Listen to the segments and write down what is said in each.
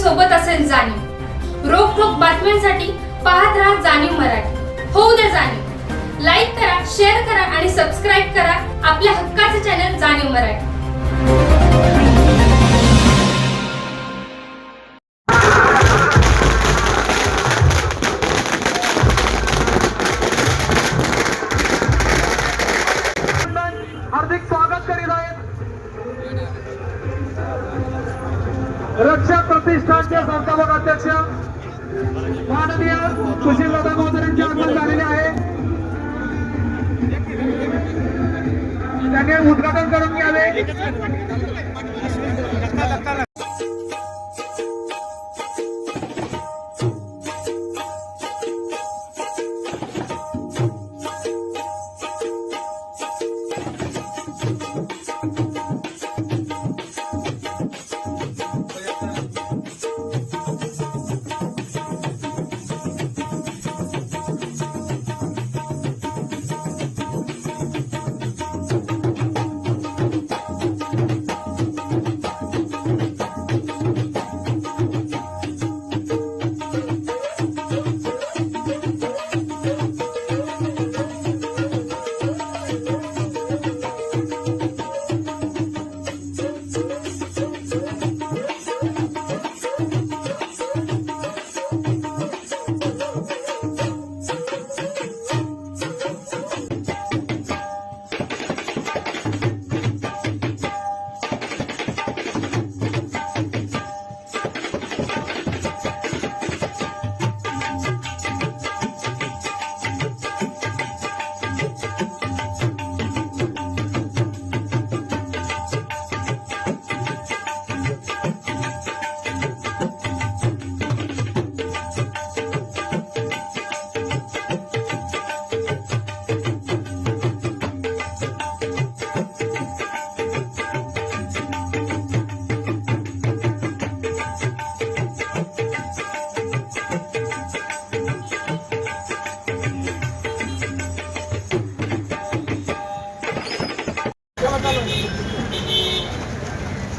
सोबत असेल जाणीव। रोखोक बातम्यांसाठी पाहत राहा जाणीव मराठी। होऊ द्या जाणीव। लाईक करा, शेअर करा आणि सबस्क्राईब करा आपल्या हक्काचे चॅनल जाणीव मराठी। हार्दिक स्वागत करीत आहेत रक्षा प्रतिष्ठानचे संस्थापक अध्यक्ष माननीय सुशीलदादा गोजरेंचे आगमन झालेले आहे। त्यांनी उद्घाटन करून घ्यावे।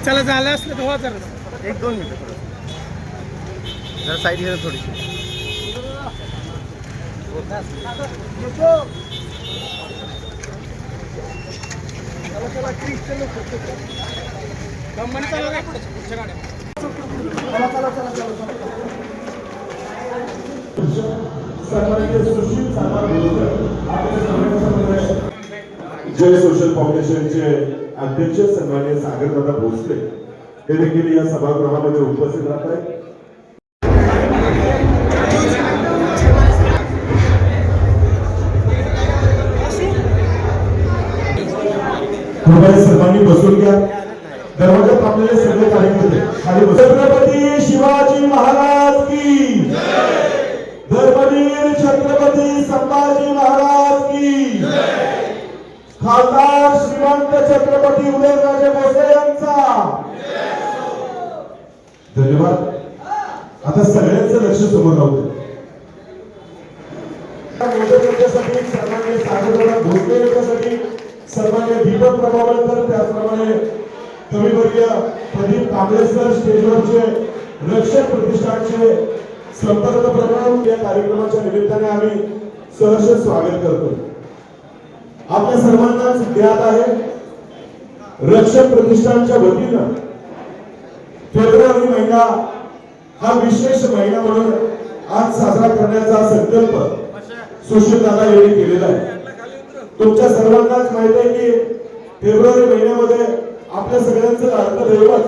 चला झालं असलं तेव्हा जरा 1-2 मिनिटं जरा साईड घ्या थोडीशी। जय सोशल फाउंडेशनचे अध्यक्ष सन्माननीय सागरदादा भोसले हे देखील या सभागृहामध्ये उपस्थित राहत आहेत। कृपया सर्वांनी बसून घ्या। दरवाजा थांबलेले सगळे कार्यकर्ते खाली बसा। छत्रपती शिवाजी महाराज की जय। धर्मवीर छत्रपती संभाजी महाराज की जय। खासदार श्रीमंत छत्रपती उदयनराजे भोसले यांचा धन्यवाद। आता सगळ्यांचं लक्ष समोर राहू दे। सन्माननीय सागरदादा भोसले यांच्यासाठी सन्माननीय दीपक प्रभावळकर, त्याचप्रमाणे कविवर्य प्रदीप कांबळे सर स्टेजवरचे रक्षक प्रतिष्ठानचे संपर्क प्रमुख या कार्यक्रमाच्या निमित्ताने आम्ही सहर्ष स्वागत करतो। आपल्या सर्वांनाच ज्ञात आहे रक्षक प्रतिष्ठानच्या वतीनं फेब्रुवारी महिना हा विशेष महिना म्हणून आज साजरा करण्याचा संकल्प सुशीलदादा यांनी केलेला आहे। तुमच्या सर्वांनाच माहिती आहे की फेब्रुवारी महिन्यामध्ये आपल्या सगळ्यांचं लाडकं दैवत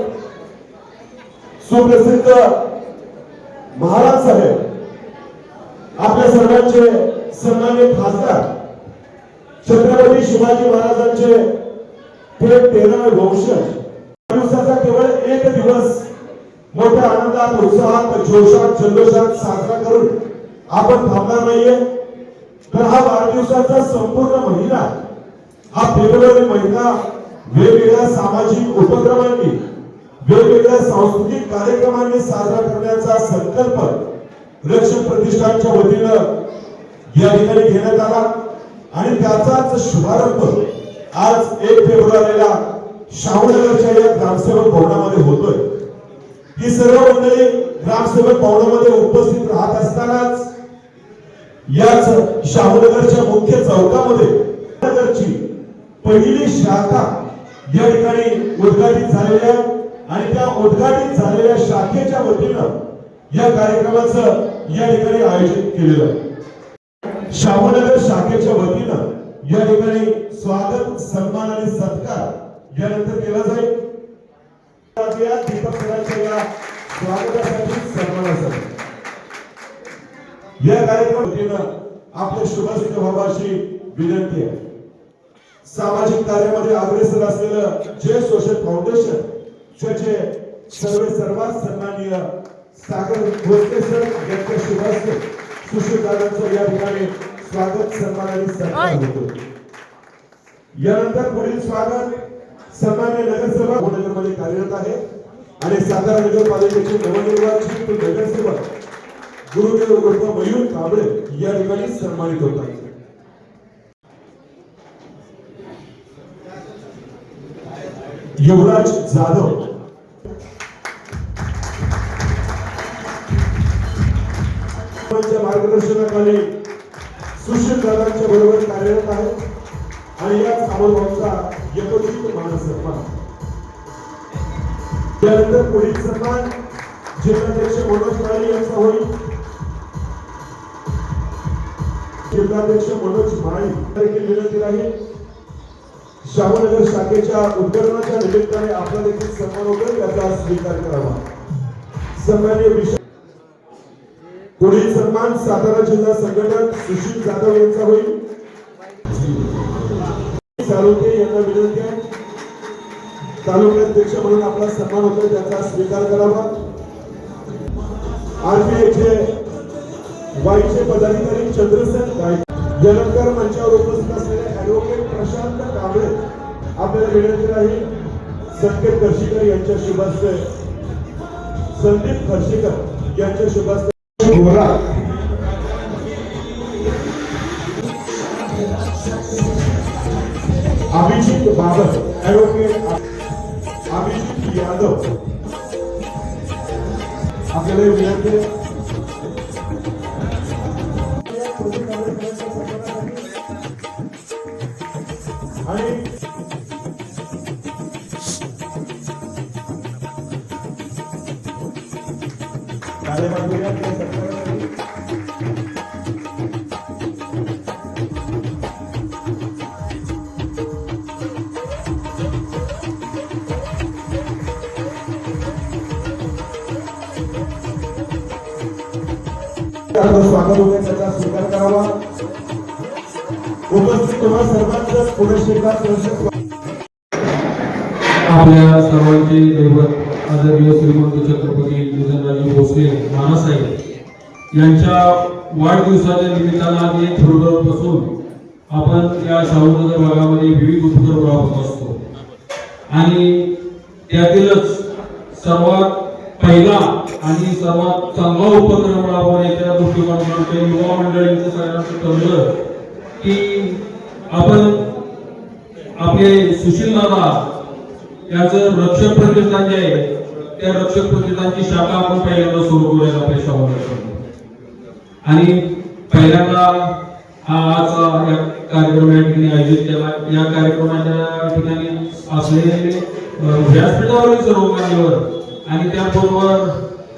सुप्रसिद्ध महाराज साहेब आपल्या सर्वांचे सन्माननीय खासदार छत्रपती शिवाजी महाराजांचे थेट 13वे वंशज दिवसाचा केवळ एक दिवस मोठ्या आनंदात, उत्साहात, जोशात, जल्लोषात साजरा करून आपण थांबणार नाहीये। तर हा वाढदिवसाचा संपूर्ण महिना, हा फेब्रुवारी महिना वेगवेगळ्या सामाजिक उपक्रमांनी, वेगवेगळ्या सांस्कृतिक कार्यक्रमांनी साजरा करण्याचा संकल्प रक्षक प्रतिष्ठानच्या वतीनं या ठिकाणी घेण्यात आला आणि त्याचाच शुभारंभ आज 1 फेब्रुवारीला शाहूनगरच्या या ग्रामसेवक भवनामध्ये होतोय। ही सर्व मंडळी ग्रामसेवक भवनामध्ये उपस्थित राहत असतानाच याच शाहूनगरच्या मुख्य चौकामध्ये नगरची पहिली शाखा या ठिकाणी उद्घाटित झालेल्या आणि त्या उद्घाटित झालेल्या शाखेच्या वतीनं या कार्यक्रमाचं या ठिकाणी आयोजित केलेलं आहे। शाहूनगर शाखेच्या वतीनं या ठिकाणी स्वागत सन्मान आणि सत्कार यानंतर केला जाईल। दीपक सरांच्या या स्वागतासाठी सन्मानासाठी या कार्यक्रमात आपल्या शुभचिंतक व्हावाची विनंती आहे। सामाजिक कार्यामध्ये अग्रेसर असलेलं जय सोशल फाउंडेशन चे सर्वात सन्माननीय सागर भोसले सर यांच्या शुभ हस्ते सुशील दादांचं या ठिकाणी स्वागत सन्मान आणि सत्कार होतो। यानंतर पुढील स्वागत सन्माननीय नगरसेवक नगरमध्ये कार्यरत आहे आणि सातारा नगरपालिकेचे नवनिर्वाचित नगरसेवक गुरुदेव उर्फ मयूर कांबळे या ठिकाणी सन्मानित होतात। युवराज जाधव मार्गदर्शनाखाली सुशील दादांच्या बरोबर कार्यरत आहे आणि या सामोरचा यथोचित मान सन्मान। त्यानंतर पुढील सन्मान जिल्हाध्यक्ष मनोज माळी यांचा होईल। जिल्हाध्यक्ष मनोज माळी देखील विनंती राहील शाहूनगर शाखेच्या उद्घाटनाच्या निमित्ताने आपला देखील सन्मान होतो त्याचा स्वीकार करावा। सन्माननीय विषय पुढील सन्मान सातारा जिल्हा संघटक सुशील जाधव यांचा होईल। तालुके यांना विनंती आहे तालुकाध्यक्ष म्हणून आपला सन्मान होतो त्याचा स्वीकार करावा। आरपीआयचे वाईचे पदाधिकारी चंद्रसेन गायक यानंतर मंचावर उपस्थित असलेले ऍडव्होकेट प्रशांत कांबळे आपल्याला विनंती राहील संकेत खर्शीकर यांच्या शुभ हस्ते संदीप खर्शीकर यांच्या शुभ हस्ते अभिजित बाबर ऍडव्होकेट अभिजित यादव आपल्याला विनंती आहे आणि स्वागत होते त्याचा स्वीकार करावा। उपस्थित तुम्हा सर्वांचं पुढे आपल्या सर्वांचे दैवत आदरणीय श्रीमंत छत्रपती उदयनराजे भोसले महाराजसाहेब यांच्या वाढदिवसाच्या निमित्तानं आज एक बसून आपण या शाहूनगर भागामध्ये विविध उपक्रम राबवत असतो आणि त्यातीलच सर्वात पहिला आणि सर्वात चांगला उपक्रम राबवण्याच्या दृष्टिकोनातून युवा मंडळींचं सगळ्यांचं ठरलं की आपण आपले सुशील दादा यांचं रक्षक प्रतिष्ठान जे आहे त्या रक्षक प्रतिष्ठानची शाखा आपण पहिल्यांदा सुरू करूया आपल्या शाहूनगरमध्ये आणि पहिल्यांदा हा आज या कार्यक्रम या ठिकाणी आयोजित केला। या कार्यक्रमाच्या ठिकाणी असलेले व्यासपीठावरील सर्व मान्यवर आणि त्याबरोबर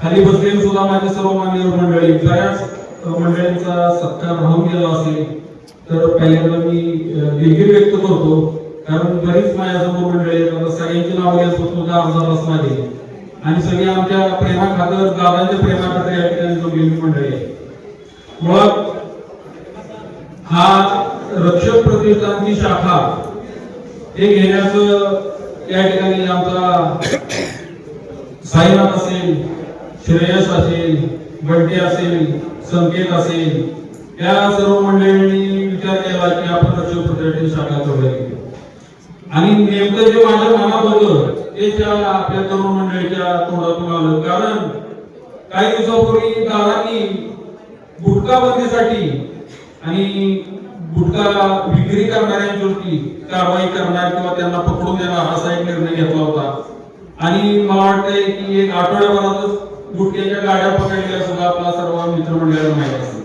खाली बसलेली सुद्धा माझे सर्व मान्यवर मंडळी बऱ्याच मंडळींचा सत्कार राहून गेला असेल तर पहिल्यांदा मी दिलगिरी व्यक्त करतो कारण बरीच माझ्यासमोर मंडळी आहेत सगळ्यांची नावं घ्यायचं तुझा अर्धा तास माझे आणि सगळी आमच्या प्रेमाखातर दादांच्या प्रेमाखातर या ठिकाणी जोडलेली मंडळी आहे। मुळात हा रक्षक प्रतिष्ठानची शाखा हे घेण्याचं या ठिकाणी आमचा साईनाथ असेल श्रेयस असेल बंटी असेल संकेत असेल या सर्व मंडळींनी विचार केला की आपण रक्षक प्रतिष्ठानची शाखा जोडली आणि नेमकं जे माझ्या मनात होतं ते त्या आपल्या तरुण मंडळीच्या तोंडातून आलं कारण काही दिवसापूर्वी दादांनी गुटखा बंदीसाठी आणि गुटखा विक्री करणाऱ्यांवरती कारवाई करणार किंवा त्यांना पकडून देणार असा एक निर्णय घेतला होता आणि मला वाटतंय की एक आठवड्याभरातच गुटख्याच्या गाड्या पकडलेल्या सुद्धा आपला सर्व मित्रमंडळाला माहिती असेल.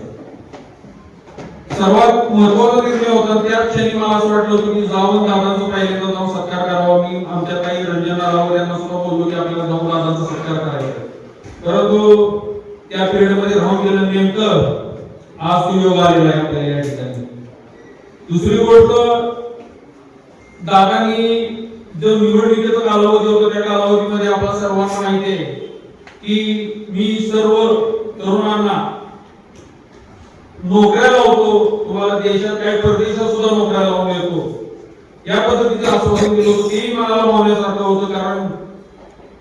सर्वात महत्वाचा निर्णय होता त्या क्षणी मला असं वाटलं होतं की जाऊन दादांचा पहिल्यांदा जाऊन सत्कार करावा. मी आमच्या काही रंजना राव यांना सुद्धा बोललो की आपल्याला जाऊन दादांचा सत्कार करायचा, परंतु त्या पिरियड मध्ये राहून गेलं. नेमकं आज तो योग आलेला आहे आपल्याला या ठिकाणी. दुसरी गोष्ट, दादांनी जो निवडणुकीचा कालावधी होता त्या कालावधीमध्ये आपल्या सर्वांना माहिती आहे की मी सर्व तरुणांना नोकऱ्या लावतो, तुम्हाला देशात काही परदेशात सुद्धा नोकऱ्या लावून देतो, या पद्धतीचं आश्वासन दिलं होतं. तेही मला मावण्यासारखं होतं, कारण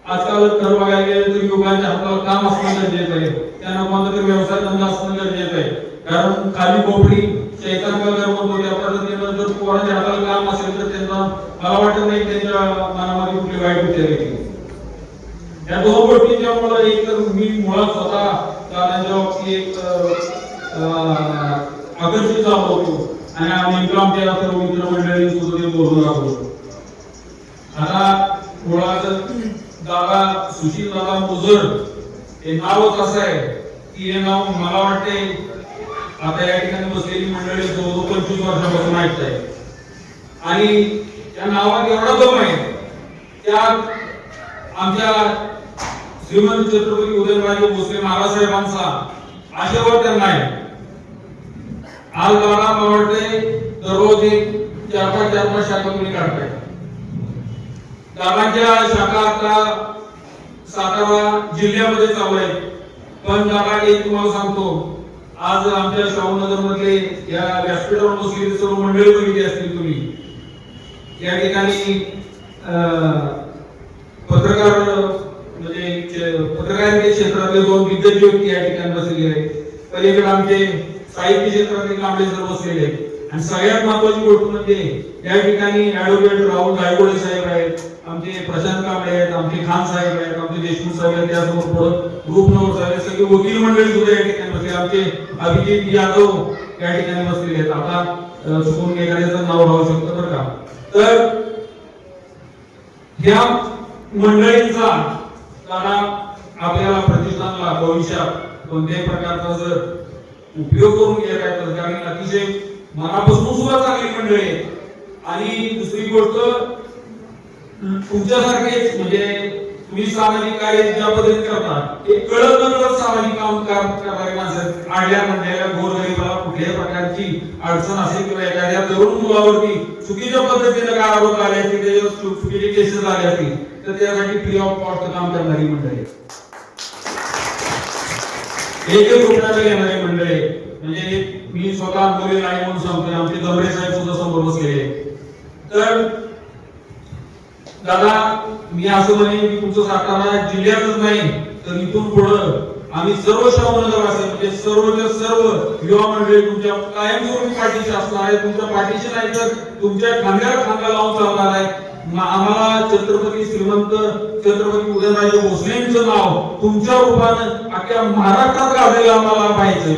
आजकाल खरं बघायला गेलं तर युवकांच्या हाताला काम असणं गरजेचं आहे, त्यांना कोणता तरी व्यवसाय धंदा असणं गरजेचं आहे. कारण खाली कोपडी शैतान का घर म्हणतो त्या पद्धतीनं जर पोरांच्या हाताला काम असेल तर त्यांना मला वाटत नाही त्यांच्या मनामध्ये कुठली वाईट विचार येतील. या दोन गोष्टींच्या मुळे एक तर मी मुळात स्वतः दादांच्या बाबतीत एक आकर्षित झालो होतो आणि नेमकं आमच्या सर्व मित्रमंडळी सुद्धा ते बोलून राहतो. आता मुळात दादा सुशील दादा मुजर हे नावच असं आहे की हे नाव मला वाटते आता या ठिकाणी बसलेली मंडळी 25 वर्षापासून ऐकत आहे आणि त्या नावात एवढा दम आहे. त्यात आमच्या श्रीमंत छत्रपती उदयनराजे भोसले महाराज साहेबांचा आशीर्वाद त्यांना आहे. आज दादा मला वाटते दररोज एक 4-5 शाखा तुम्ही काढताय. दादांच्या शाखा आता सातारा जिल्ह्यामध्ये चालू आहेत. पण दादा एक तुम्हाला सांगतो, आज आमच्या शाहूनगर मधले या व्यासपीठावर बसलेली सर्व मंडळी बघितली असतील तुम्ही. या ठिकाणी पत्रकार म्हणजे पत्रकारिते क्षेत्रातले 2 दिग्गज व्यक्ती या ठिकाणी बसलेले आहेत. पलीकडे आमचे साहित्य क्षेत्रातले कांबळे सर बसलेले आहेत. आणि सगळ्यात महत्वाची गोष्ट म्हणजे या ठिकाणी ऍडव्होकेट राहुल गायगोडे साहेब आहेत, आमचे प्रशांत कांबळे आहेत, आमचे खान साहेब आहेत, आमचे देशमुख साहेब आहेत, त्यासमोर पुढे रूपनवर साहेब, सगळे वकील मंडळी सुद्धा या ठिकाणी बसले. आमचे अभिजित यादव या ठिकाणी बसलेले आहेत. आता चुकून एखाद्याचं नाव राहू शकतं बरं का. तर ह्या मंडळींचा दादा आपल्याला प्रतिष्ठानला भविष्यात कोणत्याही प्रकारचा जर उपयोग करून घ्यायचा आहे तर, कारण अतिशय मनापासून सुद्धा चांगली मंडळी आहे. आणि दुसरी गोष्ट, तुमच्यासारखेच म्हणजे तुम्ही सामाजिक कार्य ज्या पद्धतीने करता ते कळत नकळत सामाजिक काम करणारे माणसं, आडल्या मंडळीला गोरगरिबाला कुठल्याही प्रकारची अडचण असेल किंवा एखाद्या तरुण मुलावरती चुकीच्या पद्धतीने काय आरोप आले असतील, त्याच्यावर चुकीचे केसेस आले असतील तर त्यासाठी फ्री ऑफ कॉस्ट काम करणारी मंडळी, एक रुपयाला घेणारी मंडळी. म्हणजे मी स्वतः अनुभवी नाही म्हणून सांगतोय. आमचे दमरे साहेब सुद्धा समोर बसलेले. तर दादा मी असं म्हणेन की तुमचं सातारा जिल्ह्यातच नाही तर इथून पुढं आम्ही सर्व शाहूनगरवासी म्हणजे सर्वच्या सर्व युवा मंडळी तुमच्या कायमस्वरूपी पाठीशी असणार आहे. तुमच्या पाठीशी नाही तर तुमच्या खांद्याला खांदा लावून चालणार आहे. आम्हाला छत्रपती श्रीमंत छत्रपती उदयनराजे भोसलेंचं नाव तुमच्या रूपानं अख्ख्या महाराष्ट्रात गाजलेलं आम्हाला पाहिजे.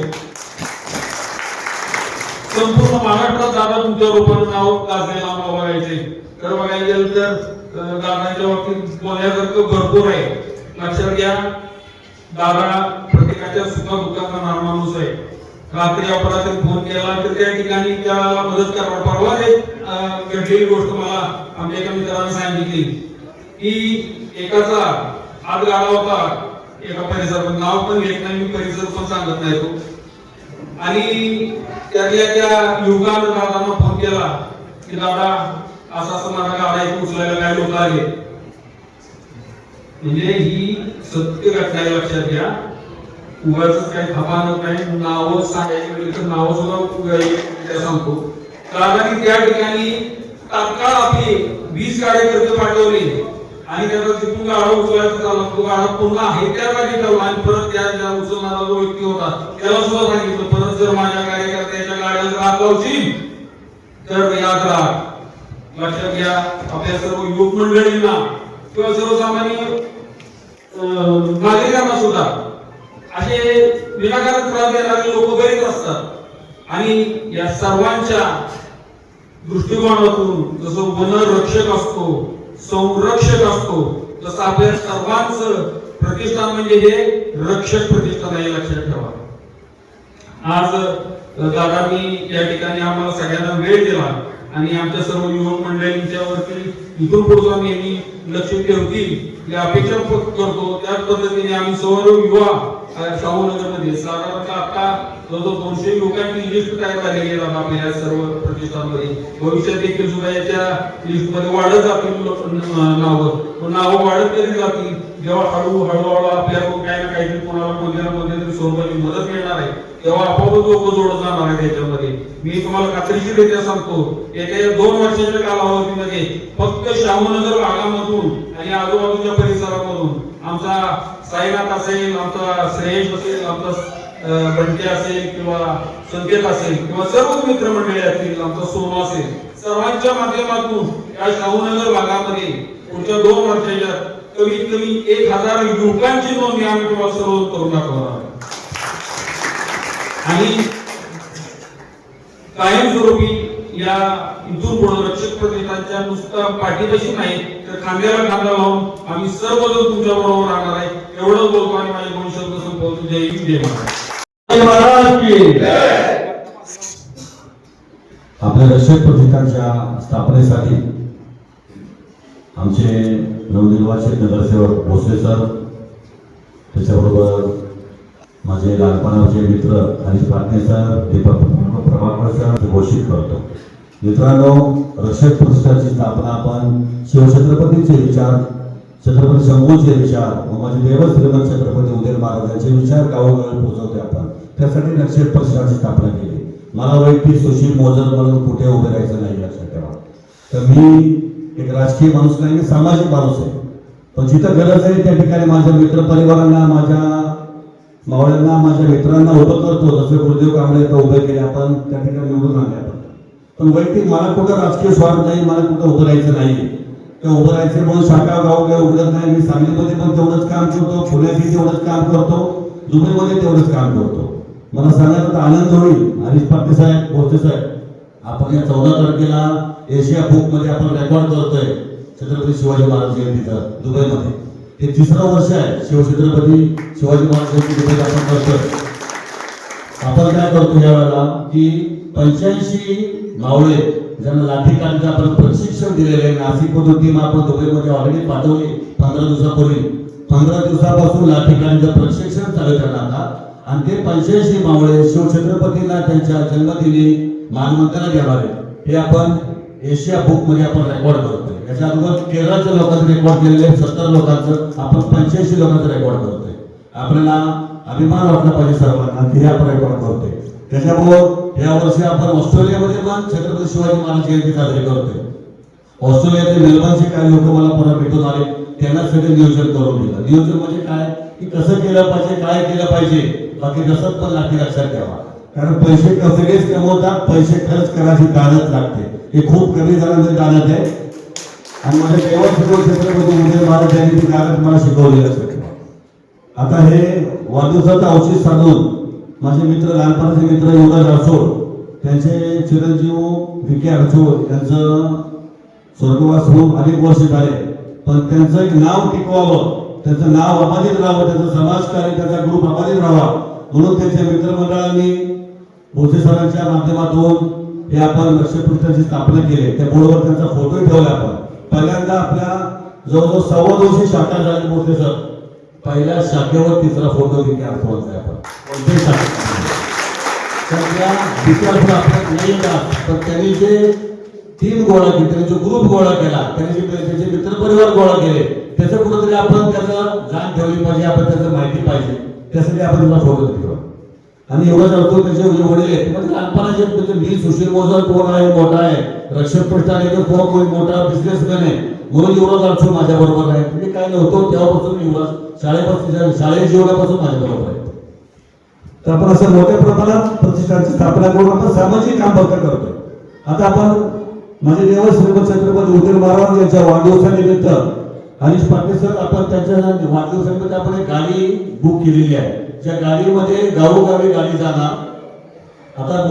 संपूर्ण महाराष्ट्रात दादा तुमच्या रूपानं नाव गाजलेलं आम्हाला बघायचंय. तर बघायला गेलं तर दादांच्या बाबतीत बोलण्यासारखं भरपूर आहे. लक्षात घ्या, दादा प्रत्येकाच्या सुखादुःखाचा नाम माणूस आहे. रात्री अपरात्री फोन केला तर त्या ठिकाणी त्याला मदत करणार. परवा घडलेली गोष्ट मला आमच्या एका मित्राने सांगितली की एकाचा हात गाडा होता एका परिसरात, नाव पण घेत नाही मी, परिसर पण सांगत नाही तो. आणि त्यातल्या त्या युवकानं दादांना फोन केला की दादा असं असं माझा गाडा इथे उचलायला काय लोक आले. म्हणजे ही सत्य घटना आहे, लक्षात घ्या. उगाच काही खपानच नाही. नाव सांगायची म्हणजे तर नाव सुद्धा सांगतो. दादांनी त्या ठिकाणी तात्काळ आपली 20 कार्यकर्ते पाठवले आणि त्याचा तिथून गाडा उचलायचा चालला. तो गाडा पुन्हा आहे त्या जागी ठेवला आणि परत त्या उचलणारा जो व्यक्ती होता त्याला सुद्धा सांगितलं परत जर माझ्या कार्यकर्त्याच्या गाड्याला हात लावशील तर याद राहा. लक्षात घ्या, आपल्या सर्व युवक मंडळींना किंवा सर्वसामान्य नागरिकांना सुद्धा असे विनाकारण त्रास देणारे लोक बरेच असतात आणि या सर्वांच्या दृष्टिकोनातून जसं वनरक्षक असतो, संरक्षक असतो, तसं आपल्या सर्वांचं प्रतिष्ठान म्हणजे हे रक्षक प्रतिष्ठान आहे, लक्षात ठेवा. आज दादा मी या ठिकाणी आम्हाला सगळ्यांना वेळ दिला आणि आमच्या सर्व युवक मंडळींच्यावरती इथून पुढे आम्ही लक्ष ठेवतील या अपेक्षा करतो. त्याच पद्धतीने आम्ही सर्व युवा शाहूनगरमध्ये साधारणतः आता जवळजवळ 200 युवकांची लिस्ट तयार झालेली आहे आपल्या सर्व प्रतिष्ठानमध्ये. भविष्यात देखील सुद्धा याच्या लिस्टमध्ये वाढत जातील नावं वाढत तरी जातील. जेव्हा हळूहळू आपल्याकडून काही ना काहीतरी कोणाला मध्ये स्वरूपाची मदत मिळणार आहे तेव्हा आपोआपच लोक जोडत जाणार आहे त्याच्यामध्ये. मी तुम्हाला खात्रीशीररित्या सांगतो येत्या 2 वर्षाच्या कालावधीमध्ये फक्त शाहूनगर भागामधून आणि आजूबाजूच्या परिसरामधून आमचा साईनाथ असेल, आमचा श्रेयश असेल, आमचा बंटे असेल किंवा संकेत असेल किंवा सर्व मित्रमंडळी असतील, आमचा सोनू असेल, सर्वांच्या माध्यमातून या शाहूनगर भागामध्ये पुढच्या 2 वर्षाच्या कमीत कमी 1000 युवकांची नोंदणी आम्ही तुम्हाला सर्व करून दाखवणार आहे. आणि कायमस्वरूपी या इथून पुढे रक्षक प्रतिष्ठानच्या नुसता पाठीपाशी नाही तर खांद्याला खांदा लावून आम्ही सर्वजण तुमच्या बरोबर राहणार आहे. एवढंच बोलतो आणि माझे 2 शब्द संपवतो. जय हिंद, जय महाराष्ट्र. आपल्या रक्षक प्रतिष्ठानच्या स्थापनेसाठी आमचे नवनिर्वाचित नगरसेवक भोसले सर, त्याच्याबरोबर माझे लहानपणाचे मित्र हरीश पाटणे सर, दीपक प्रभाकर सर घोषित करतो. मित्रांनो, रक्षक प्रतिष्ठानची स्थापना आपण शिवछत्रपतींचे विचार, छत्रपती शंभूचे विचार व माझे देव श्रीमंत छत्रपती उदयन महाराजांचे विचार गावोगावी पोहोचवते आपण. त्यासाठी रक्षक प्रतिष्ठानची स्थापना केली. मला वैयक्तिक सुशील मोजर म्हणून कुठे उभे राहायचं नाही, लक्षात ठेवा. तर मी एक राजकीय माणूस नाही, सामाजिक माणूस आहे. पण जिथं गरज आहे त्या ठिकाणी माझ्या मित्र परिवारांना, माझ्या मावळ्यांना, माझ्या मित्रांना उभं करतो. जसे गुरुदेव कांबळे उभे केले आपण, त्या ठिकाणी निवडून आणले आपण. पण वैयक्तिक मला कुठं राजकीय स्वार्थ नाही, मला कुठं उभं राहायचं नाही. ते उभं राहायचं म्हणून शाखा गाव काही उघडत नाही. मी सांगलीमध्ये पण तेवढंच काम करतो, पुण्यातही तेवढंच काम करतो, दुबईमध्ये तेवढंच काम करतो. मला सांगायला तर आनंद होईल, हरीश पाटील साहेब, भोसले साहेब, आपण या 14 तारखेला एशिया बुक मध्ये आपण रेकॉर्ड करतोय छत्रपती शिवाजी महाराज जयंतीचा दुबईमध्ये. हे 3रं वर्ष आहे छत्रपती शिवाजी महाराज जयंती दुबईत आपण करतोय. आपण काय करतो यावेळेला की 85 मावळे ज्यांना लाठी काढीचं आपण प्रशिक्षण दिलेलं आहे. नाशिकमधून टीम आपण दुबईमध्ये ऑलरेडी पाठवली 15 दिवसापूर्वी. 15 दिवसापासून लाठी काढीचं प्रशिक्षण चालू करणार आता. आणि ते 85 मावळे शिवछत्रपतींना त्यांच्या जन्मदिनी मानवंदना देणार आहे. हे आपण एशिया बुक मध्ये आपण रेकॉर्ड करतोय. याच्या अगोदर केरळच्या लोकांचं रेकॉर्ड केलेले 70 लोकांचं, आपण 85 लोकांचं रेकॉर्ड करतोय. आपल्याला अभिमान वाटला पाहिजे सर्वांना की हे आपण रेकॉर्ड करतोय. त्याच्यामुळं या वर्षी आपण ऑस्ट्रेलियामध्ये पण छत्रपती शिवाजी महाराज जयंती साजरी करतोय. ऑस्ट्रेलियाचे मेलबर्नचे काही लोक मला परवा भेटून आले, त्यांना सगळं नियोजन करून दिलं. नियोजन म्हणजे काय की कसं केलं पाहिजे, काय केलं पाहिजे, बाकी जसं पण लागते लक्षात ठेवा. कारण पैसे सगळेच कमवतात, पैसे खर्च करायची दानत लागते. हे खूप कमी जणांमध्ये दानत आहे. आणि माझ्या देवा छत्रपती उदय महाराज यांनी ती दानत मला शिकवली लक्षात ठेवा. आता हे वाढदिवसाचं औचित्य साधून माझे मित्र, लहानपणाचे मित्र युवराज अडसोड, त्यांचे चिरंजीव विके अडसोड यांचं स्वर्गवास होऊन अनेक वर्ष झाले. पण त्यांचं एक नाव टिकवावं, त्यांचं नाव अबाधित राहावं, त्यांचं समाजकार्य, त्यांचा ग्रुप अबाधित राहावा म्हणून त्यांच्या मित्रमंडळांनी भोसले सरांच्या माध्यमातून हे आपण रक्षक प्रतिष्ठानची स्थापना केली. त्या बोर्डवर त्यांचा फोटो ठेवला. आपण पहिल्यांदा आपल्या जवळजवळ 250 शाखा झाली. भोसले सर पहिल्या शाखेवर 3रा फोटो विके अडसोडचा आहे. आपण कोणत्याही शाखा त्या विचार आपल्याला नाही का, पण त्यांनी जे टीम गोळा केली, त्यांनी जो ग्रुप गोळा केला, त्यांनी त्याचे मित्रपरिवार गोळा केले, त्याचं कुठंतरी आपण त्याचं जाण ठेवली पाहिजे, आपण त्याचं माहिती पाहिजे. त्यासाठी आपण त्याचा फोटो ठेवला. आणि एवढंच अर्थ त्याचे वडील आहेत म्हणजे लहानपणाचे म्हणजे मी सुशील मोजर कोण आहे, मोठा आहे, रक्षक प्रतिष्ठान कोण मोठा बिझनेसमॅन आहे म्हणून एवढंच अर्थ माझ्या बरोबर आहे. म्हणजे काय नव्हतं तेव्हापासून एवढं शाळेय जीवनापासून माझ्या बरोबर आहे. तर आपण असं मोठ्या प्रमाणात प्रतिष्ठानची स्थापना करून आपण सामाजिक काम फक्त करतोय. आता आपण माझे देव श्रीमंत छत्रपती उदय महाराज यांच्या वाढदिवसानिमित्त हरीश पाटील सर, आपण त्यांच्या वाढदिवसानिमित्त आपण एक गाडी बुक केलेली आहे. ज्या गाडीमध्ये गावोगावी गाडी जाणार. आता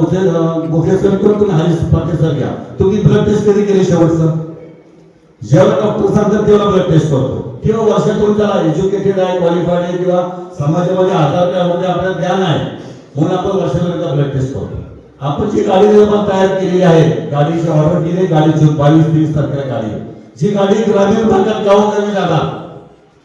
मोठे सर करून तुम्ही हरीश पाटील सर घ्या. तुम्ही ब्लड टेस्ट कधी केली शेवटचं? जेव्हा डॉक्टर सांगतात तेव्हा ब्लड टेस्ट करतो. किंवा वर्षातून त्याला एज्युकेटेड आहे, क्वालिफाईड आहे किंवा समाजामध्ये आधारमध्ये आपल्याला ज्ञान आहे म्हणून आपण वर्षातून एकदा ब्लड टेस्ट करतो. आपण जी गाडी निर्माण तयार केलेली आहे, गाडीची ऑर्डर केली, गाडीची 22-23 तारखेला गाडी, जी गाडी ग्रामीण भागात गावोगावी जाणार,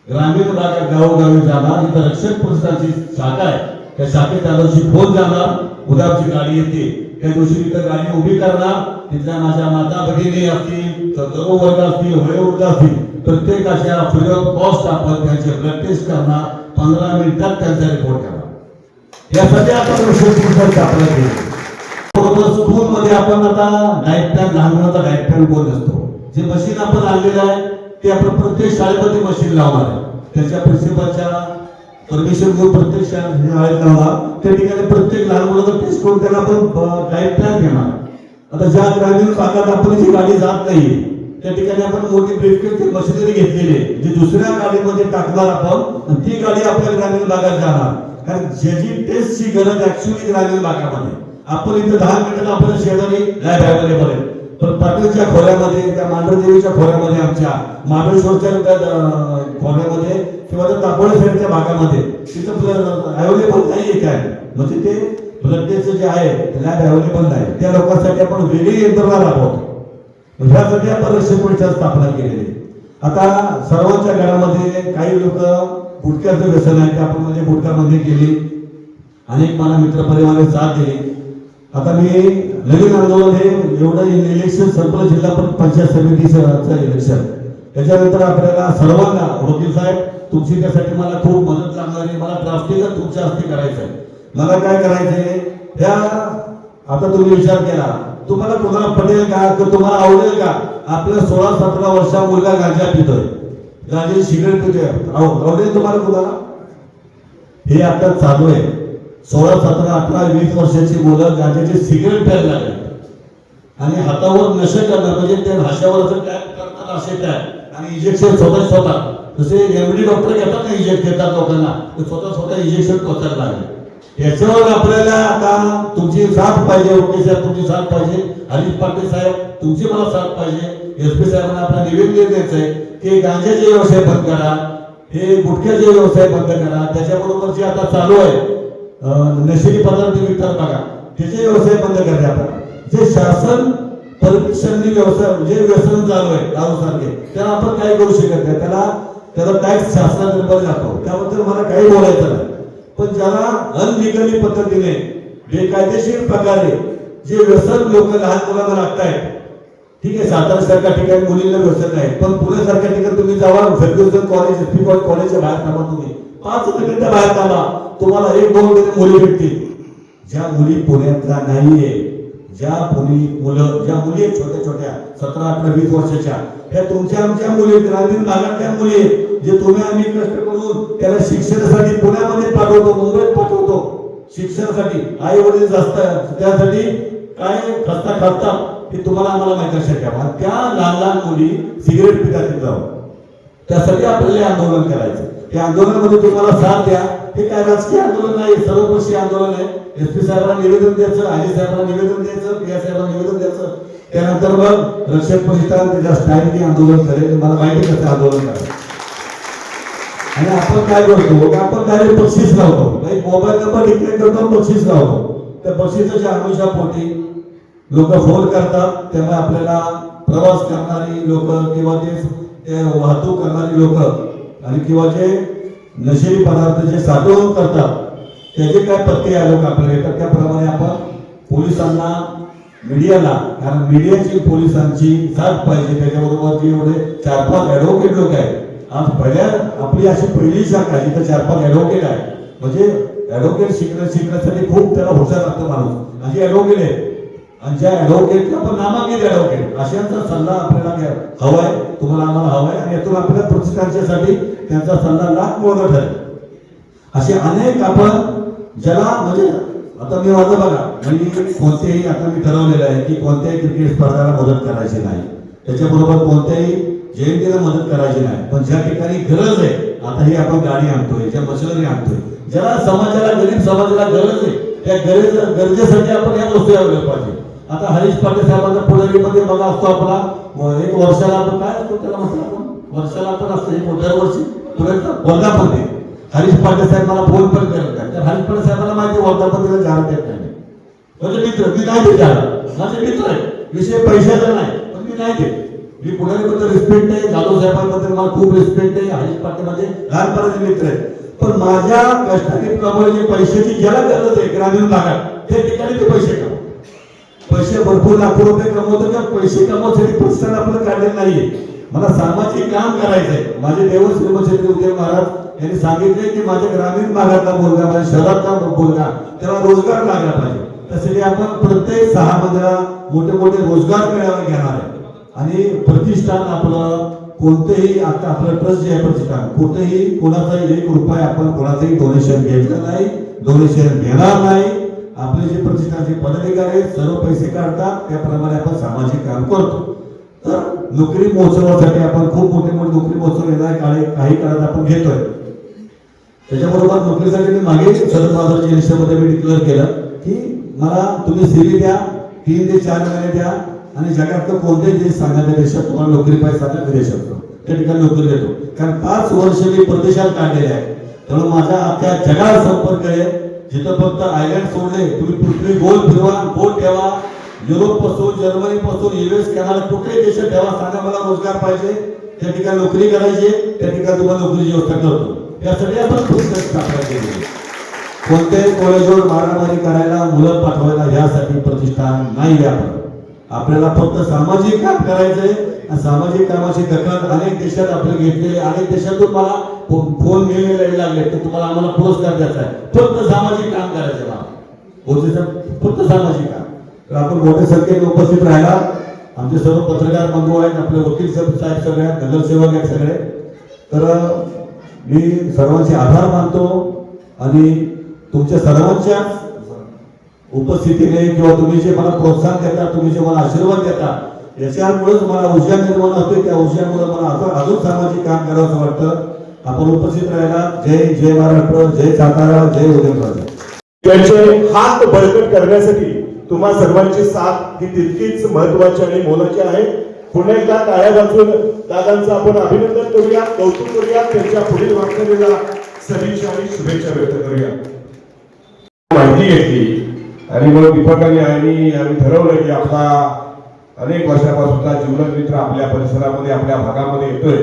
ग्रामीण भागात गावोगावी जाणार, इथं रक्षक प्रतिष्ठानची शाखा आहे, त्या शाखेत त्या दिवशी फोन जाणार, उद्या आमची गाडी येते, त्या दिवशी तिथं गाडी उभी करणार, तिथल्या माझ्या माता भगिनी असतील, तरुण वर्ग असतील, वयोवृद्ध असतील, प्रत्येकाच्या फ्री ऑफ कॉस्ट आपण त्यांचे ब्लड टेस्ट करणार, 15 मिनिटात त्यांचा रिपोर्ट करणार. यासाठी आपण विशेष स्थापना केली. बरोबर स्कूलमध्ये आपण आता डाएट प्लॅन, लहान मुलांचा डाएट प्लॅन कोण असतो, जे मशीन आपण आणलेलं आहे ते आपण प्रत्येक शाळेमध्ये मशीन लावणार आहे, त्याच्या प्रिन्सिपलच्या परमिशन घेऊन प्रत्येक शाळेत लावणार, त्या ठिकाणी प्रत्येक लहान मुलाचा टेस्ट करून त्याला आपण डाएट प्लॅन घेणार. आता ज्या ग्रामीण भागात आपण जी गाडी जात नाही त्या ठिकाणी आपण मोठी ब्रीफकेसची मशिनरी घेतलेली आहे, जी दुसऱ्या गाडीमध्ये टाकणार आपण, ती गाडी आपल्या ग्रामीण भागात जाणार. कारण ज्याची टेस्टची गरज ऍक्च्युअली ग्रामीण भागामध्ये, आपण इथे 10 मिनिटात आपल्या शेजारी लॅब अवेलेबल आहे, पण पाटीलच्या खोऱ्यामध्ये, त्या मांढरदेवीच्या खोऱ्यामध्ये, आमच्या महाबळेश्वरच्या खोऱ्यामध्ये किंवा त्या दापोडेच्या भागामध्ये तिथं अवेलेबल नाहीये काय, म्हणजे ते ब्लड टेस्ट जे आहे लॅब अवेलेबल नाही, त्या लोकांसाठी आपण वेगळी यंत्रणा राबवतो. ह्यासाठी आपण रक्षक प्रतिष्ठान स्थापना केलेली. आता सर्वांच्या घरामध्ये काही लोक गुटख्याचं व्यसन आहे, ते आपण म्हणजे गुटखा बंदी केली, अनेक मला मित्र परिवाराने साथ दिली. आता मी नवीन आंदोलन हे एवढं इलेक्शन संपलं, जिल्हा पंचायत समितीचं इलेक्शन, त्याच्यानंतर आपल्याला सर्वांना वकील साहेब तुमची त्यासाठी मला खूप मदत लागणार आहे, मला ड्राफ्टिंग तुमच्या हस्ते करायचं आहे. मला काय करायचंय त्या, आता तुम्ही विचार केला, तुम्हाला कोणाला पटेल का किंवा तुम्हाला आवडेल का आपल्या 16-17 वर्षा मुलगा गांजा पितोय, गांजा सिगरेट पितोय, आवडेल तुम्हाला कोणाला? हे आता चालू आहे. 16, 17, 18, 20 वर्षाची मुलं गांजाची सिगरेट प्यायला लागली आणि हातावर नशे करणार, म्हणजे त्या भाषावर असं टॅप करतात, असे टॅप आणि इंजेक्शन स्वतः जसे एमडी डॉक्टर घेतात ना, इंजेक्ट देतात लोकांना, ते स्वतः इंजेक्शन टोचायला लागले. याच्यावर आपल्याला आता तुमची साथ पाहिजे, ओके साहेब तुमची साथ पाहिजे, हरीश पाटील साहेब तुमची मला साथ पाहिजे, एसपी साहेबांना आपला निवेदन द्यायचं आहे की गांजाचे व्यवसाय बंद करा, हे गुटख्याचे व्यवसाय बंद करा, त्याच्याबरोबर जे आता चालू आहे नशिली पदार्थ विकतात बघा, त्याचे व्यवसाय बंद करा. आपण जे शासन परमिशननी व्यवसाय जे व्यसन चालू आहे दारू सारखे, त्याला आपण काही करू शकत नाही, त्याला टॅक्स शासनातर्फे जातो, त्याबद्दल मला काही बोलायचं नाही. पण ज्याला अनलिगली पद्धतीने बेकायदेशीर प्रकारे जे व्यसन लोक लहान मुलांना लागतायत, ठीक आहे, सातारा सारख्या ठिकाणी मुलींना व्यसन नाही, पण पुण्यासारख्या ठिकाणी तुम्ही जावा, फर्ग्युसन कॉलेज, एसपी कॉलेजच्या बाहेर थांबा, तुम्ही 5 मिनिटं बाहेर थांबा, तुम्हाला 1-2 मुली भेटतील. ज्या मुली पुण्यातल्या नाहीये, ज्या मुली छोट्या छोट्या 17, 18, 20 वर्षाच्या, ह्या तुमच्या आमच्या मुली, ग्रामीण भागातल्या मुली, जे तुम्ही आम्ही कष्ट करून त्याला शिक्षणासाठी पुण्यामध्ये पाठवतो, मुंबईत पाठवतो शिक्षणासाठी, आई वडील असतात त्यासाठी काय खस्ता खातात ते तुम्हाला आम्हाला माहिती लक्षात ठेवा. त्या लहान मुली सिगरेट पितात जाऊन, त्यासाठी आपल्याला आंदोलन करायचं. त्या आंदोलनामध्ये तुम्हाला साथ द्या. हे काय राजकीय आंदोलन नाही, सर्वपक्षीय आंदोलन आहे. एसपी साहेबांना निवेदन द्यायचं, आजी साहेबांना निवेदन द्यायचं, पीआय साहेबांना निवेदन द्यायचं, त्यानंतर मग रक्षक प्रतिष्ठान त्याच्या स्टाईलने आंदोलन करेल. मला माहिती कसं आंदोलन करायचं. आणि आपण काय करतो, आपण डायरेक्ट बक्षीस लावतो, मोबाईल नंबर डिक्लेअर करतो, बक्षीस लावतो. त्या बक्षिसाच्या अनुषापोटी लोक फोन करतात, त्यामुळे आपल्याला प्रवास करणारी लोक किंवा ते वाहतूक करणारी लोक आणि किंवा जे नशेली पदार्थ जे साठवणूक करतात त्याचे काय पत्ते आलोक आपल्याला येतात, त्याप्रमाणे आपण पोलिसांना, मीडियाला, कारण मीडियाची पोलिसांची साथ पाहिजे. त्याच्याबरोबर जे एवढे 4-5 ॲडव्होकेट लोक आहेत, आज आपली अशी पहिली शाखा आहे जिथं 4-5 ॲडव्होकेट आहे, म्हणजे ॲडव्होकेट शिकण्यासाठी खूप त्याला हुशार लागतो माणूस, अशी ॲडव्होकेट आहे. आणि ज्या ॲडव्होकेटला पण नामांकित ॲडव्होकेट अशांचा सल्ला आपल्याला हवाय, तुम्हाला आम्हाला हवाय, आणि यातून आपल्या प्रतिष्ठानच्यासाठी त्यांचा सल्ला लाख मोठा ठरेल. असे अनेक आपण ज्याला, म्हणजे आता मी माझं बघा, मी कोणतेही, आता मी ठरवलेलं आहे की कोणत्याही क्रिकेट स्पर्धाला मदत करायची नाही, त्याच्याबरोबर कोणत्याही जयंतीला मदत करायची नाही, पण ज्या ठिकाणी गरज आहे, आता ही आपण गाडी आणतोय, ज्या मशिनरी आणतोय, ज्याला समाजाला, गरीब समाजाला गरज आहे, त्या गरजेसाठी आपण या वस्तू यायला पाहिजे. आता हरीश पाटील साहेबांचा पुढारीमध्ये बघा असतो आपला, 1 वर्षाला आपण काय असतो त्याला म्हटलं आपण वर्षाला आपण असं दरवर्षी वर्धापती हरीश पाटील साहेब मला फोन पण करत नाही, तर हरीश पाटील साहेबांना माहिती वर्धापतीला जाणं देत नाही. म्हणजे मित्र मी नाही देत जाणार, माझे मित्र आहे, विषय पैशाचा नाही, पण मी नाही देत. मी पुढारीबद्दल रिस्पेक्ट आहे, जाधव साहेबांबद्दल मला खूप रिस्पेक्ट आहे, हरीश पाटील माझे लहानपणाचे मित्र आहे. पण माझ्या कष्टाने कमवलेली पैशाची ज्याला गरज आहे ग्रामीण भागात त्या ठिकाणी ते पैसे कमव. पैसे भरपूर लाखो रुपये कमवतो, त्या पैसे कमवण्यासाठी प्रतिष्ठान आपलं काढलेलं नाहीये. मला सामाजिक काम करायचंय. माझे देव श्रीमंत उदय महाराज यांनी सांगितले की माझ्या ग्रामीण भागातला मुलगा, माझ्या शहरातला मुलगा त्याला रोजगार लागला पाहिजे. त्यासाठी आपण प्रत्येक 6 महिन्याला मोठे मोठे रोजगार मेळावे घेणार आहे. आणि प्रतिष्ठान आपलं कोणतेही आता आपलं ट्रस्ट जे आहे प्रतिष्ठान कुठेही कोणाचाही 1 रुपया आपण कोणाचंही डोनेशन घ्यायचं नाही, डोनेशन घेणार नाही. आपले जे प्रतिष्ठानचे पदाधिकारी सर्व पैसे काढतात, त्याप्रमाणे आपण सामाजिक काम करतो. तर नोकरी महोत्सवासाठी आपण खूप मोठे मोठे नोकरी महोत्सव येणार काही काळात आपण घेतोय. त्याच्याबरोबर नोकरीसाठी मी मागे शरद पवारांच्या लिस्टमध्ये मी डिक्लेअर केलं की मला तुम्ही सीव्ही द्या, 3 ते 4 महिने द्या आणि जगातलं कोणत्याही देश सांगा त्या देशात तुम्हाला नोकरी पाहिजे सांगा मी देऊ शकतो, त्या ठिकाणी नोकरी देतो. कारण 5 वर्ष मी परदेशात काढलेले आहे, त्यामुळे माझा अख्ख्या जगात संपर्क आहे. जिथं फक्त आयलँड सोडले तुम्ही पृथ्वी गोल फिरवा, बोट ठेवा, युरोप पासून जर्मनी पासून US कॅनडा कुठल्याही देशात ठेवा, सांगा मला रोजगार पाहिजे, त्या ठिकाणी नोकरी करायची, त्या ठिकाणी तुम्हाला नोकरीची व्यवस्था करतो. यासाठी आपण स्थापना केली. कोणत्याही कॉलेजवर मारामारी करायला, मुलं पाठवायला यासाठी प्रतिष्ठान नाही. आपल्याला फक्त सामाजिक काम करायचंय. सामाजिक कामाची दखल अनेक देशात आपले घेतलेले, अनेक देशातून मला फोन मिळायला लागले की तुम्हाला आम्हाला पुरस्कार द्यायचा आहे. फक्त सामाजिक काम करायचं मला फक्त सामाजिक काम. तर आपण मोठ्या संख्येने उपस्थित राहिला. आमचे सर्व पत्रकार बंधू आहेत, आपले वकील साहेब सगळे आहेत, नगरसेवक आहेत सगळे. तर मी सर्वांचे आभार मानतो आणि तुमच्या सर्वांच्या उपस्थितीने किंवा तुम्ही जे मला प्रोत्साहन देता, तुम्ही जे मला आशीर्वाद देता, याच्यामुळेच मला ऊर्जा निर्माण होते. त्या ऊर्जामुळे मला अजून सामाजिक काम करावं वाटतं. आपण उपस्थित राहिला. जय महाराष्ट्र, जय सातारा, जय उदयनराजे. त्यांचे हात बळकट करण्यासाठी तुम्हा सर्वांची साथ ही तितकीच महत्वाची आणि मोलाची आहे. पुन्हा एकदा टाळ्या वाजवून दादांचं आपण अभिनंदन करूया, कौतुक करूया, त्यांच्या पुढील वाटचालीला सदिच्छा आणि शुभेच्छा व्यक्त करूया. माहिती घेतली आणि मग दीपकांनी आणि आम्ही ठरवलं की आपला अनेक वर्षापासूनचा जीवलग मित्र आपल्या परिसरामध्ये आपल्या भागामध्ये येतोय,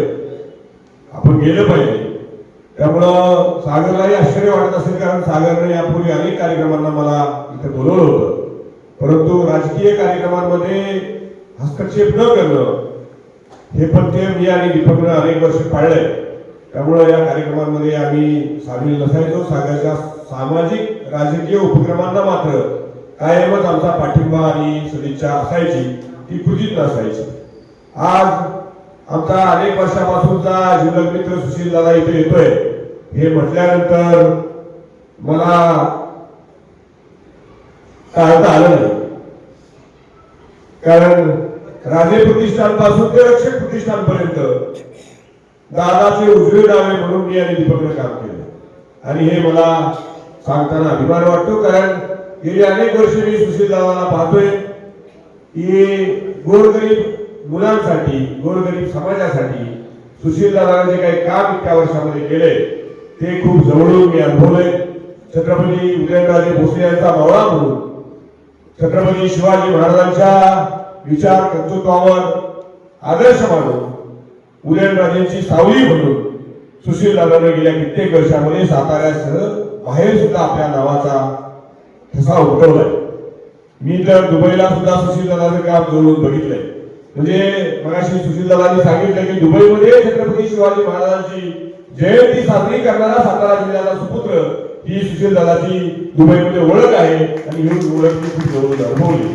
आपण गेलं पाहिजे. त्यामुळं सागरलाही आश्चर्य वाटत असेल, कारण सागरने यापूर्वी अनेक कार्यक्रमांना मला इथे बोलवलं होतं, परंतु राजकीय कार्यक्रमांमध्ये हस्तक्षेप न करणं हे पण ते मी आणि दीपकनं अनेक वर्ष पाळलंय. त्यामुळं या कार्यक्रमांमध्ये आम्ही सामील नसायचो. सागरच्या सामाजिक राजकीय उपक्रमांना मात्र कायमच आमचा पाठिंबा आणि सदिच्छा असायची, ती कृतीत नसायची. आज आमचा अनेक वर्षापासूनचा जीवलग मित्र सुशील दादा इथे येतोय हे म्हटल्यानंतर मला टाळता आलं नाही. कारण राजे प्रतिष्ठान पासून ते रक्षक प्रतिष्ठान पर्यंत दादाचे उजवे डावे म्हणून मी आणि दीपकने काम केलं आणि हे मला सांगताना अभिमान वाटतो. कारण गेली अनेक वर्ष मी सुशील दादाला पाहतोय की गोरगरीब मुलांसाठी, गोरगरीब समाजासाठी सुशील दादाने जे काही काम इतक्या वर्षामध्ये केले ते खूप जवळून मी अनुभवलंय. छत्रपती उदयनराजे भोसले यांचा मावळा म्हणून, छत्रपती शिवाजी महाराजांच्या विचार कर्तृत्वावर आदर्श मानून, उदयनराजेंची सावली म्हणून सुशील दादाने गेल्या कित्येक वर्षामध्ये साताऱ्यासह बाहेर सुद्धा आपल्या नावाचा ठसा उमटवलाय. मी तर दुबईला सुद्धा सुशील दादाचं काम जवळून बघितलंय. म्हणजे मगाशी सुशील दादांनी सांगितलं की दुबईमध्ये छत्रपती शिवाजी महाराजांची जयंती साजरी करणारा सातारा जिल्ह्याचा सुपुत्र ही सुशील दादाची दुबईमध्ये ओळख आहे आणि ही ओळख मी खूप जवळून अनुभवली.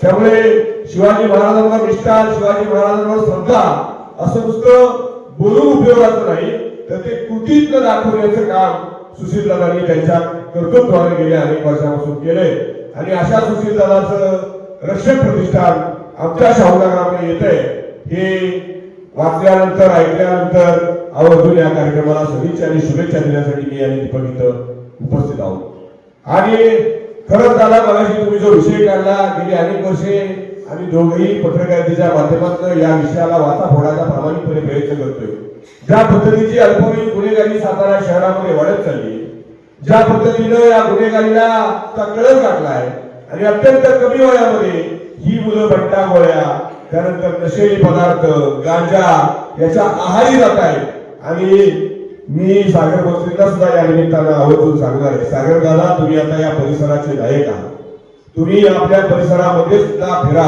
त्यामुळे शिवाजी महाराजांवर निष्ठा, शिवाजी महाराजांवर श्रद्धा असं नुसतं बोलून उपयोगाचं नाही, तर ते कृतीतनं दाखवण्याचं काम सुशील दादांनी त्यांच्या कर्तृत्वाने गेल्या अनेक वर्षापासून केलंय. आणि अशा सुशील दादाचं रक्षक प्रतिष्ठान आमच्या शाहूनगरामध्ये येतंय हे वाचल्यानंतर, ऐकल्यानंतर आवर्जून या कार्यक्रमाला सदिच्छा आणि शुभेच्छा देण्यासाठी मी आणि दीपक इथं उपस्थित आहोत. आणि खरंच दादा, मगाशी तुम्ही जो विषय काढला, गेली अनेक वर्षे आम्ही दोघेही पत्रकारितेच्या माध्यमातून या विषयाला वाचा फोडायचा प्रामाणिक प्रामाणिकपणे प्रयत्न करतोय. ज्या पद्धतीची अल्पवयीन गुन्हेगारी सातारा शहरामध्ये वाढत चालली, ज्या पद्धतीनं या गुन्हेगारीला कळस गाठलाय आणि अत्यंत कमी वयामध्ये ही मुलं बट्टा गोळ्या, त्यानंतर नशेली पदार्थ, गांजा याच्या आहारी जात आहेत. आणि मी सागर भोसलेंना सुद्धा या निमित्तानं आवर्जून सांगणार आहे, सागर दादा तुम्ही आता या परिसराचे नायक आहात. तुम्ही आपल्या परिसरामध्ये सुद्धा फिरा,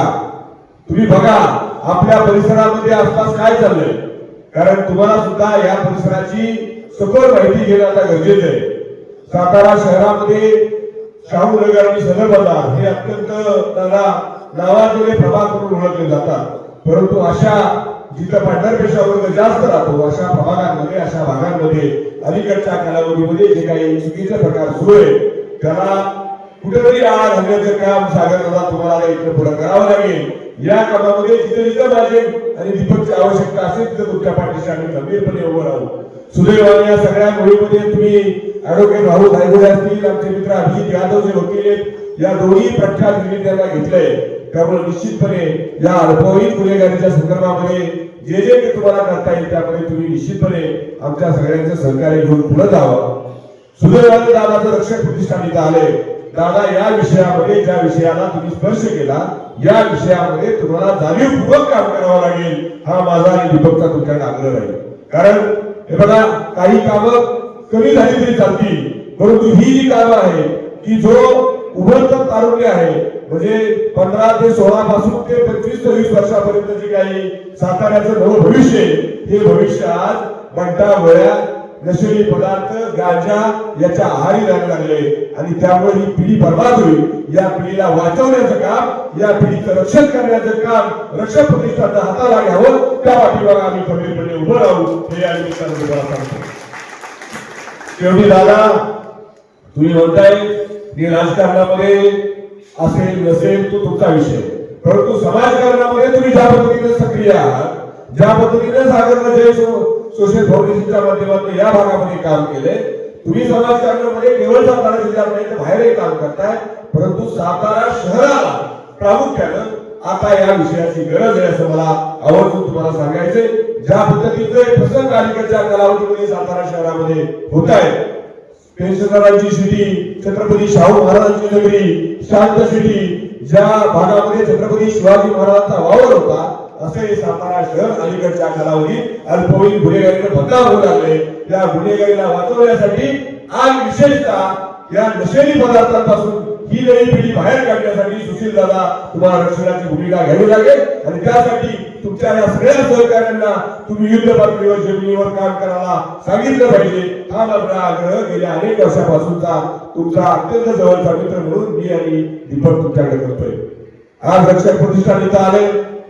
तुम्ही बघा आपल्या परिसरामध्ये आसपास काय चाललंय, कारण तुम्हाला सुद्धा या परिसराची सखोल माहिती घेणं आता गरजेचं आहे. सातारा शहरामध्ये शाहू नगर आणि सदर बाजार हे अत्यंत नावाजलेले प्रभाग म्हणून ओळखले जातात, परंतु अशा जिथं पांढरपेशा वर्ग जास्त राहतो अशा प्रभागांमध्ये, अशा भागांमध्ये अलीकडच्या कालावधीमध्ये जे काही चुकीचे प्रकार सुरू आहे त्याला कुठेतरी आळ घालण्याचं काम सागरदादा तुम्हाला इकडे पुढे करावं लागेल. या कामामध्ये जिथे जिथं माझे आणि दीपकची आवश्यकता असेल तिथे तुमच्या पाठीशी आम्ही गंभीरपणे उभं राहू. सुदैवाने या सगळ्या मोहिमेमध्ये तुम्ही ॲडव्होकेट राहुल धायगुडे असतील, आमचे मित्र अभिजित यादव जे वकील आहेत, या दोन्ही प्रख्यात विद्यार्थ्यांना घेतलंय. त्यामुळे निश्चितपणे या अल्पवयीन गुन्हेगारीच्या संदर्भामध्ये जे जे तुम्हाला करता येईल त्यामध्ये तुम्ही निश्चितपणे आमच्या सगळ्यांचं सहकार्य घेऊन पुढे जावं. सुदैवाने दादाचं रक्षक प्रतिष्ठान इथं आले. दादा या विषयामध्ये ज्या विषयाला तुम्ही स्पर्श केला या विषयामध्ये तुम्हाला जाणीवपूर्वक काम करावं लागेल, हा माझा आणि दीपकचा तुमच्याकडे आग्रह आहे. कारण हे बघा काही कामं कमी झाली तरी चालतील, परंतु ही जी कामं आहे की जो उभरत तारुण्य आहे म्हणजे 15 ते 16 पासून ते 25 ते 20 वर्षापर्यंत जे काही साताऱ्याचं नवं भविष्य आहे, हे भविष्य आज बंटा गोळ्या, नशेली पदार्थ, गांजा याच्या आहारी जायला लागले आणि त्यामुळे ही पिढी बर्बाद होईल. या पिढीला वाचवण्याचं काम, या पिढीचं रक्षण करण्याचं काम रक्षक प्रतिष्ठानच्या हाताला घ्यावं. त्या पाठीमागे आम्ही खंबीरपणे उभं राहू हे या निमित्तानं तुम्हाला सांगतो. शेवटी दादा तुम्ही म्हणताय की राजकारणामध्ये असेल नसेल तो तुमचा विषय, परंतु समाजकारणामध्ये तुम्ही ज्या पद्धतीने सक्रिय आहात, ज्या पद्धतीने सागरनं जे सोशल फाउंडेशनच्या माध्यमातून या भागामध्ये काम केले, तुम्ही समाजकारणामध्ये केवळ सातारा जिल्ह्यात नाही तर बाहेरही काम करताय, परंतु सातारा शहराला प्रामुख्यानं आता या विषयाची गरज आहे असं मला आवर्जून तुम्हाला सांगायचंय. ज्या पद्धतीचे प्रसंग अलीकडच्या कालावधीमध्ये सातारा शहरामध्ये होत आहे, पेन्शनरांची सिटी, छत्रपती शाहू महाराजांची नगरी, शांत सिटी, ज्या भागामध्ये छत्रपती शिवाजी महाराजांचा वावर होता असे सातारा शहर अलीकडच्या कालावधीत अल्पवयीन गुन्हेगारीने बदलाव होऊ लागले. या गुन्हेगारीला वाचवण्यासाठी आज विशेषतः या नशेली पदार्थांपासून ही नवी पिढी बाहेर काढण्यासाठी सुशील दादा तुम्हाला रक्षणाची भूमिका घ्यावी लागेल आणि त्यासाठी तुमच्या या सगळ्या सहकार्यांना तुम्ही युद्ध पातळीवर जमिनीवर काम करायला सांगितलं पाहिजे. हा माझा आग्रह गेल्या अनेक वर्षापासूनचा तुमचा अत्यंत जवळचा मित्र म्हणून मी आणि दीपक तुमच्याकडे करतोय. आज रक्षक प्रतिष्ठान इथं आले,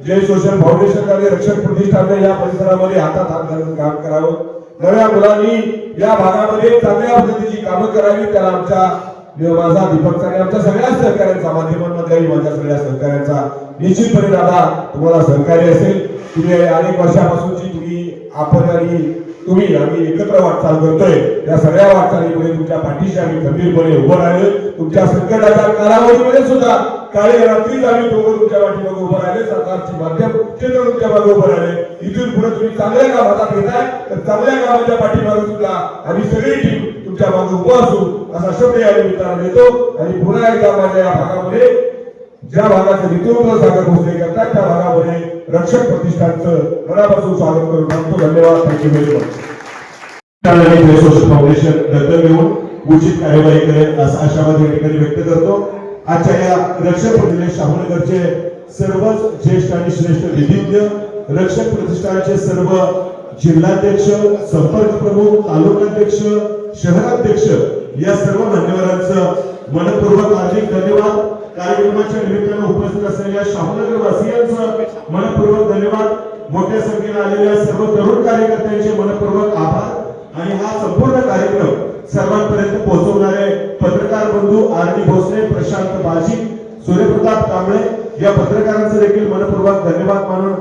जे सोशल फाउंडेशन आणि रक्षक प्रतिष्ठानने या परिसरामध्ये हातात हात घालून काम करावं. नव्या मुलांनी या भागामध्ये चांगल्या पद्धतीची कामं करावी, त्याला आमच्या माझा दीपकचा आणि आमच्या सगळ्या सहकार्यांचा माध्यमांमधल्याही माझ्या सगळ्या सहकार्यांचा निश्चितपणे दादा तुम्हाला सहकार्य असेल. तुम्ही अनेक वर्षापासूनची आपण आणि तुम्ही आम्ही एकत्र वाटचाल करतोय, या सगळ्या वाटचालीमध्ये तुमच्या पाठीशी आम्ही खंबीरपणे उभं राहिलो. तुमच्या संकटाच्या कालावधीमध्ये सुद्धा काळी रात्रीच आम्ही दोघं तुमच्या पाठीमागे उभं राहिले, सरकारची माध्यम क्षेत्र तुमच्या मागे उभं राहिले. इथून पुढे तुम्ही चांगल्या काम हातात घेताय तर चांगल्या कामाच्या पाठीमागे सुद्धा आम्ही सगळी टीम तुमच्या मागे उभं असू असा शब्द या निमित्तानं देतो. आणि पुन्हा एकदा माझ्या या भागामध्ये ज्या भागाचं नेतृत्व सागर भोसले करतात त्या भागामध्ये रक्षक प्रतिष्ठानचं मनापासून स्वागत करून सांगतो. धन्यवाद. Thank you very much. Social foundation दत्तक घेऊन उचित कार्यवाही करेल असा आशावाद या ठिकाणी व्यक्त करतो. आजच्या या रक्षक प्रतिष्ठान शाहूनगरचे सर्वच ज्येष्ठ आणि श्रेष्ठ विधिज्ञ, रक्षक प्रतिष्ठानचे सर्व जिल्हाध्यक्ष, संपर्क प्रमुख, तालुकाध्यक्ष, शहराध्यक्ष या सर्व मान्यवरांचं मनपूर्वक हार्दिक धन्यवाद. कार्यक्रमाच्या निमित्तानं उपस्थित असलेल्या शाहूनगर वासियांचं मनपूर्वक धन्यवाद. मोठ्या संख्येने आलेल्या सर्व तरुण कार्यकर्त्यांचे मनपूर्वक आभार. आणि हा संपूर्ण कार्यक्रम सर्वांपर्यंत पोहोचवणारे पत्रकार बंधू आर.डी. भोसले, प्रशांत बाजी, सूर्यप्रताप कांबळे या पत्रकारांचे देखील मनपूर्वक धन्यवाद मानून